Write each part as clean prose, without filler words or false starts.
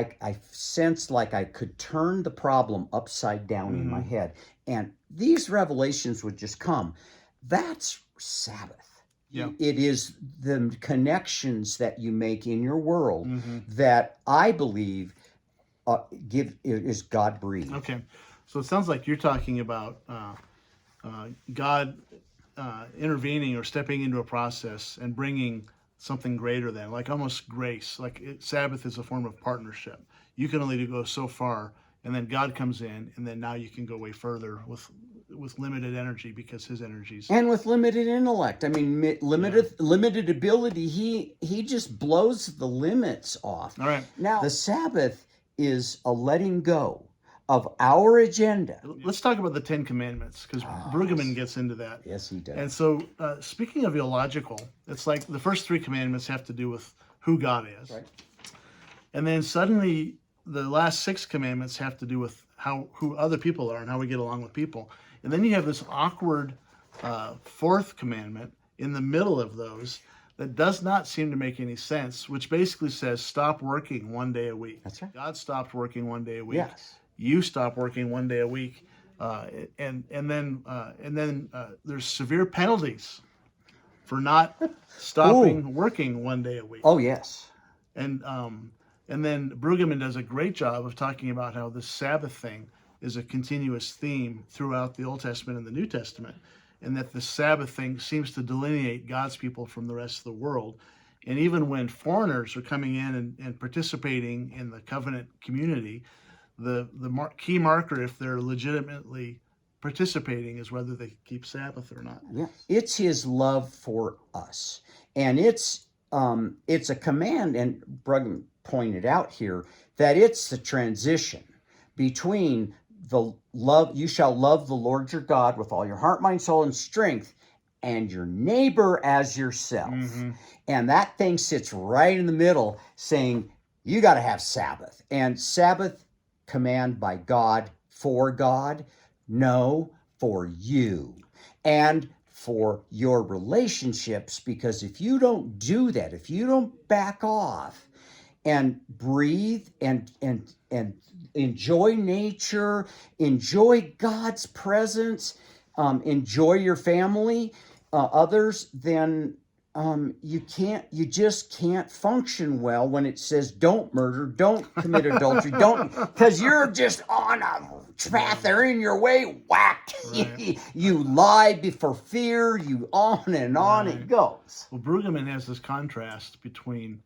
I sensed like I could turn the problem upside down in my head, and these revelations would just come. That's Sabbath. Yeah. It is the connections that you make in your world that I believe is God breathed. Okay. So it sounds like you're talking about God intervening or stepping into a process and bringing something greater than, like almost grace. Like Sabbath is a form of partnership. You can only go so far, and then God comes in, and then now you can go way further with limited energy because His energies and with limited intellect. I mean, limited ability. He just blows the limits off. All right. Now the Sabbath is a letting go of our agenda. Let's talk about the Ten Commandments, because Brueggemann gets into that. Yes, he does. And so, speaking of illogical, it's like the first three commandments have to do with who God is. Right. And then suddenly the last six commandments have to do with who other people are and how we get along with people. And then you have this awkward fourth commandment in the middle of those that does not seem to make any sense, which basically says stop working 1 day a week. That's right. God stopped working 1 day a week. Yes. You stop working 1 day a week. And then there's severe penalties for not stopping working 1 day a week. Oh, yes. And then Brueggemann does a great job of talking about how this Sabbath thing is a continuous theme throughout the Old Testament and the New Testament, and that the Sabbath thing seems to delineate God's people from the rest of the world. And even when foreigners are coming in and participating in the covenant community, the key marker, if they're legitimately participating, is whether they keep Sabbath or not. Yeah. It's His love for us, and it's a command. And Brueggemann pointed out here that it's the transition between the love. You shall love the Lord your God with all your heart, mind, soul, and strength, and your neighbor as yourself. And that thing sits right in the middle, saying you got to have Sabbath. And Sabbath, command by God, for God, no, for you, and for your relationships. Because if you don't do that, if you don't back off and breathe and enjoy nature, enjoy God's presence, enjoy your family, others, then you just can't function well when it says don't murder, don't commit adultery, don't, because you're just on a path, they're in your way, whack. Right. You lie for fear, you on and on it goes. Well, Brueggemann has this contrast between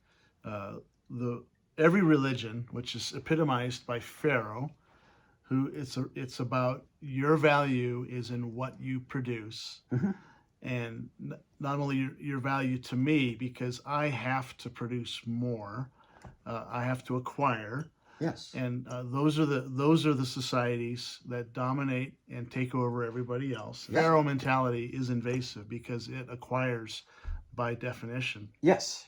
every religion, which is epitomized by Pharaoh, who it's about your value is in what you produce. And not only your value to me, because I have to produce more, I have to acquire. Yes. And those are the societies that dominate and take over everybody else. Yeah. Pharaoh mentality is invasive because it acquires by definition. Yes.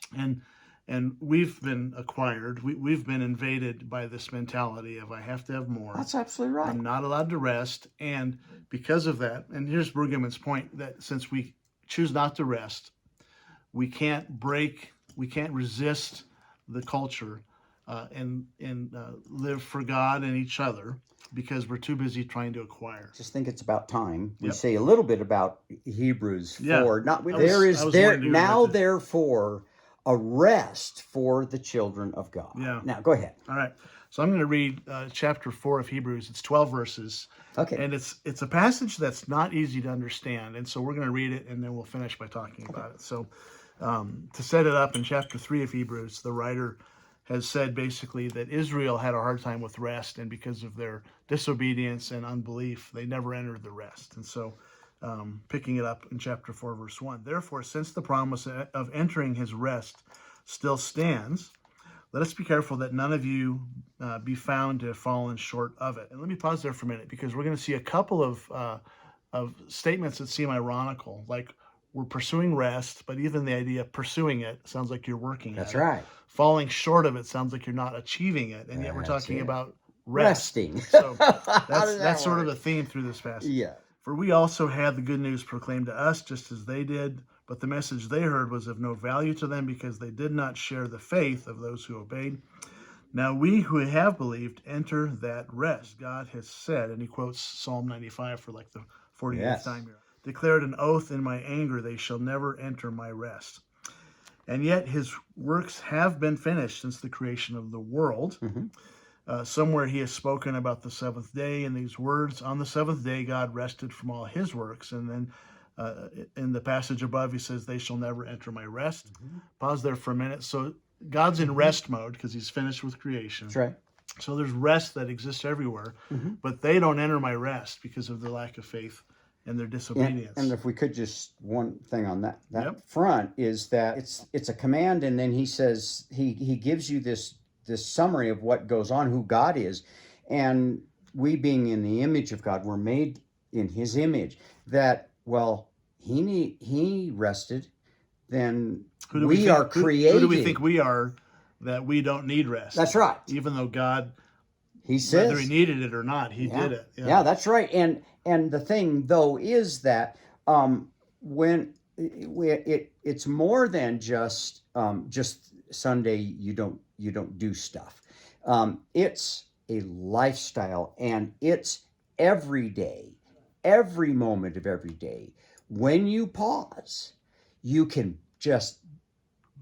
And we've been acquired. We've been invaded by this mentality of I have to have more. That's absolutely right. I'm not allowed to rest. And because of that, and here's Brueggemann's point, that since we choose not to rest, we can't resist the culture and live for God and each other because we're too busy trying to acquire. Just think it's about time. We Yep. say a little bit about Hebrews 4. Therefore a rest for the children of God. Yeah. Now, go ahead. All right. So I'm going to read chapter 4 of Hebrews. It's 12 verses. Okay. And it's a passage that's not easy to understand. And so we're going to read it, and then we'll finish by talking about it. So to set it up, in chapter 3 of Hebrews, the writer has said basically that Israel had a hard time with rest, and because of their disobedience and unbelief, they never entered the rest. And so picking it up in chapter 4, verse 1. Therefore, since the promise of entering his rest still stands, let us be careful that none of you be found to have fallen short of it. And let me pause there for a minute, because we're going to see a couple of statements that seem ironical, like we're pursuing rest, but even the idea of pursuing it sounds like you're working That's at it. right. Falling short of it sounds like you're not achieving it, and yet we're That's talking it. about rest. Resting. So does that's that sort of work? a theme through this passage. Yeah. For we also had the good news proclaimed to us, just as they did, but the message they heard was of no value to them because they did not share the faith of those who obeyed. Now we who have believed enter that rest. God has said, and he quotes Psalm 95 for like the 40th Yes. time here. Declared an oath in my anger, they shall never enter my rest. And yet his works have been finished since the creation of the world. Somewhere he has spoken about the seventh day in these words, on the seventh day God rested from all his works. And then in the passage above he says, they shall never enter my rest. Pause there for a minute. So God's in rest mode because he's finished with creation. That's right. So there's rest that exists everywhere, but they don't enter my rest because of their lack of faith and their disobedience. And if we could just, one thing on that Yep. front is that it's a command, and then he says, he gives you this summary of what goes on, who God is, and we being in the image of God, we're made in his image, that, well, he rested, then we are created. Who do we think we are that we don't need rest? That's right. Even though God, He says, whether he needed it or not, he did it. Yeah, that's right. And the thing though is that when it's more than just Sunday you don't do stuff. It's a lifestyle, and it's every day, every moment of every day. When you pause, you can just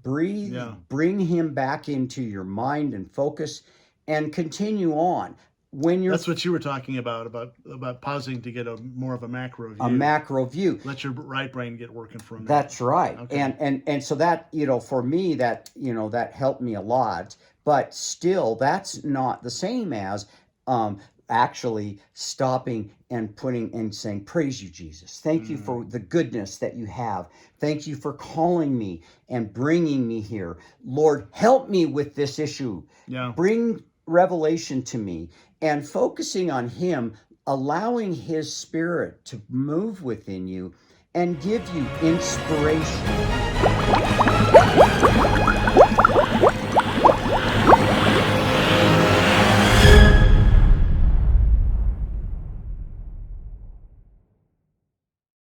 breathe, bring him back into your mind and focus, and continue on. When you're, that's what you were talking about pausing to get more of a macro view. A macro view. Let your right brain get working for a minute. That's right. Okay. And so that, for me, that, that helped me a lot. But still, that's not the same as actually stopping and putting and saying, praise you, Jesus. Thank you for the goodness that you have. Thank you for calling me and bringing me here. Lord, help me with this issue. Yeah. Bring revelation to me, and focusing on him, allowing his spirit to move within you and give you inspiration.